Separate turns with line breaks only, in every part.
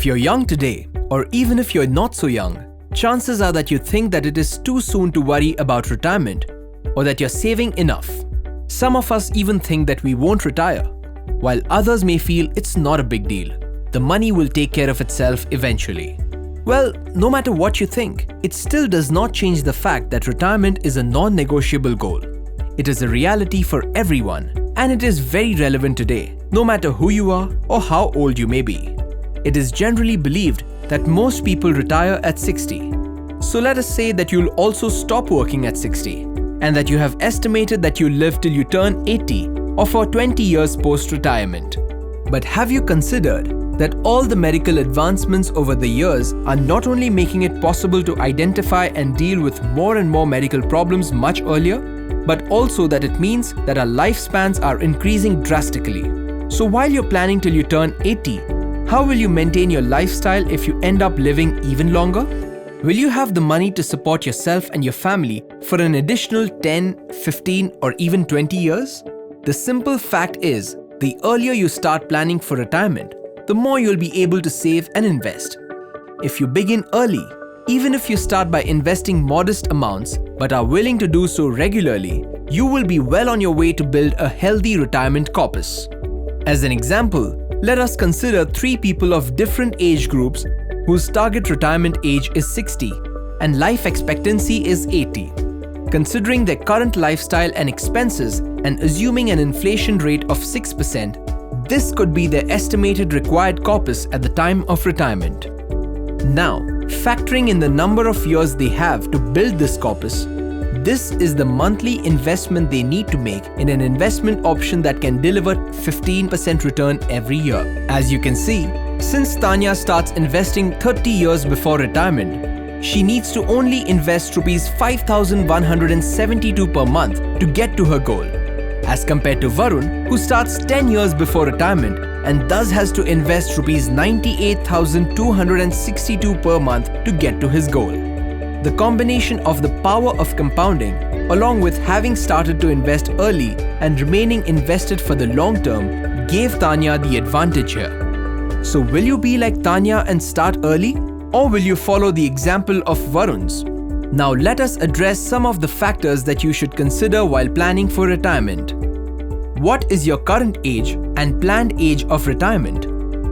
If you're young today, or even if you're not so young, chances are that you think that it is too soon to worry about retirement or that you're saving enough. Some of us even think that we won't retire, while others may feel it's not a big deal. The money will take care of itself eventually. Well, no matter what you think, it still does not change the fact that retirement is a non-negotiable goal. It is a reality for everyone, and it is very relevant today, no matter who you are or how old you may be. It is generally believed that most people retire at 60. So let us say that you'll also stop working at 60, and that you have estimated that you'll live till you turn 80 or for 20 years post-retirement. But have you considered that all the medical advancements over the years are not only making it possible to identify and deal with more and more medical problems much earlier, but also that it means that our lifespans are increasing drastically. So while you're planning till you turn 80, how will you maintain your lifestyle if you end up living even longer? Will you have the money to support yourself and your family for an additional 10, 15, or even 20 years? The simple fact is, the earlier you start planning for retirement, the more you'll be able to save and invest. If you begin early, even if you start by investing modest amounts but are willing to do so regularly, you will be well on your way to build a healthy retirement corpus. As an example, let us consider 3 people of different age groups whose target retirement age is 60 and life expectancy is 80. Considering their current lifestyle and expenses and assuming an inflation rate of 6%, this could be their estimated required corpus at the time of retirement. Now, factoring in the number of years they have to build this corpus, this is the monthly investment they need to make in an investment option that can deliver 15% return every year. As you can see, since Tanya starts investing 30 years before retirement, she needs to only invest Rs 5,172 per month to get to her goal, as compared to Varun, who starts 10 years before retirement and thus has to invest Rs 98,262 per month to get to his goal. The combination of the power of compounding, along with having started to invest early and remaining invested for the long term, gave Tanya the advantage here. So will you be like Tanya and start early? Or will you follow the example of Varun's? Now let us address some of the factors that you should consider while planning for retirement. What is your current age and planned age of retirement?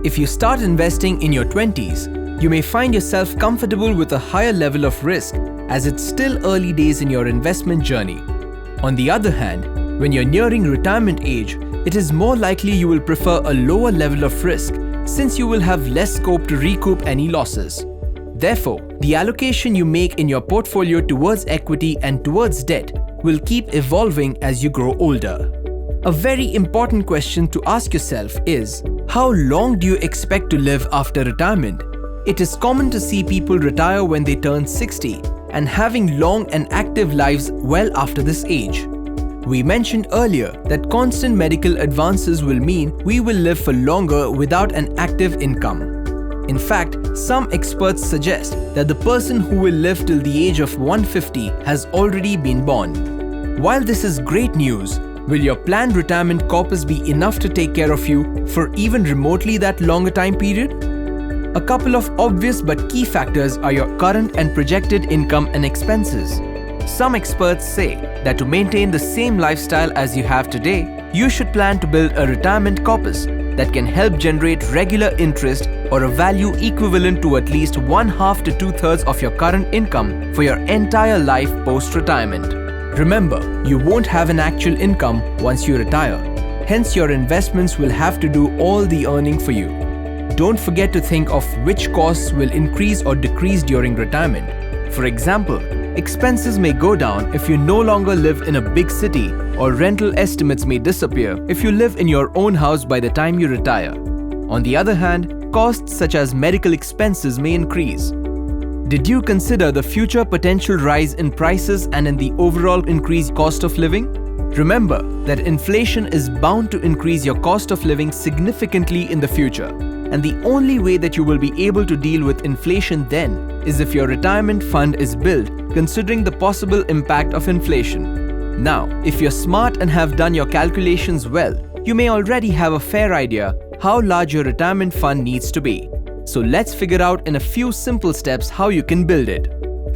If you start investing in your 20s, you may find yourself comfortable with a higher level of risk as it's still early days in your investment journey. On the other hand, when you're nearing retirement age, it is more likely you will prefer a lower level of risk since you will have less scope to recoup any losses. Therefore, the allocation you make in your portfolio towards equity and towards debt will keep evolving as you grow older. A very important question to ask yourself is, how long do you expect to live after retirement? It is common to see people retire when they turn 60 and having long and active lives well after this age. We mentioned earlier that constant medical advances will mean we will live for longer without an active income. In fact, some experts suggest that the person who will live till the age of 150 has already been born. While this is great news, will your planned retirement corpus be enough to take care of you for even remotely that longer time period? A couple of obvious but key factors are your current and projected income and expenses. Some experts say that to maintain the same lifestyle as you have today, you should plan to build a retirement corpus that can help generate regular interest or a value equivalent to at least 1/2 to 2/3 of your current income for your entire life post-retirement. Remember, you won't have an actual income once you retire. Hence, your investments will have to do all the earning for you. Don't forget to think of which costs will increase or decrease during retirement. For example, expenses may go down if you no longer live in a big city, or rental estimates may disappear if you live in your own house by the time you retire. On the other hand, costs such as medical expenses may increase. Did you consider the future potential rise in prices and in the overall increased cost of living? Remember that inflation is bound to increase your cost of living significantly in the future. And the only way that you will be able to deal with inflation then is if your retirement fund is built considering the possible impact of inflation. Now, if you're smart and have done your calculations well, you may already have a fair idea how large your retirement fund needs to be. So let's figure out in a few simple steps how you can build it.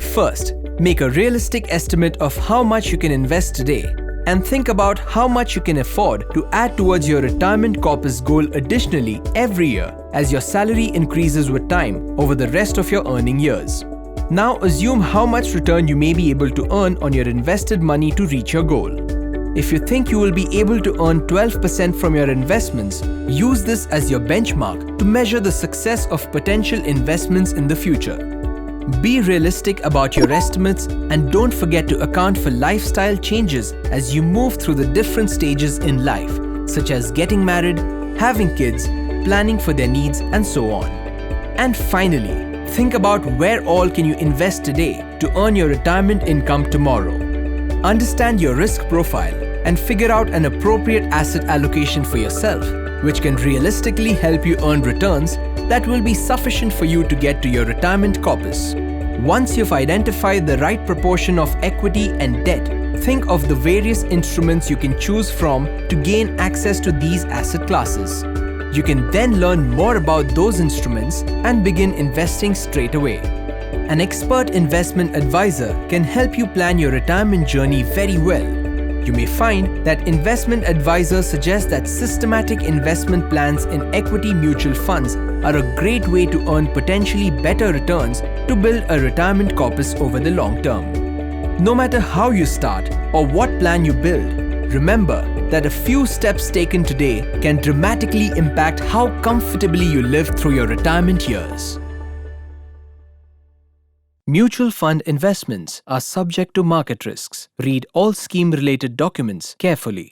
First, make a realistic estimate of how much you can invest today and think about how much you can afford to add towards your retirement corpus goal additionally every year as your salary increases with time over the rest of your earning years. Now assume how much return you may be able to earn on your invested money to reach your goal. If you think you will be able to earn 12% from your investments, use this as your benchmark to measure the success of potential investments in the future. Be realistic about your estimates and don't forget to account for lifestyle changes as you move through the different stages in life, such as getting married, having kids, planning for their needs, and so on. And finally, think about where all can you invest today to earn your retirement income tomorrow. Understand your risk profile and figure out an appropriate asset allocation for yourself, which can realistically help you earn returns that will be sufficient for you to get to your retirement corpus. Once you've identified the right proportion of equity and debt, think of the various instruments you can choose from to gain access to these asset classes. You can then learn more about those instruments and begin investing straight away. An expert investment advisor can help you plan your retirement journey very well. You may find that investment advisors suggest that systematic investment plans in equity mutual funds are a great way to earn potentially better returns to build a retirement corpus over the long term. No matter how you start or what plan you build, remember that a few steps taken today can dramatically impact how comfortably you live through your retirement years. Mutual fund investments are subject to market risks. Read all scheme-related documents carefully.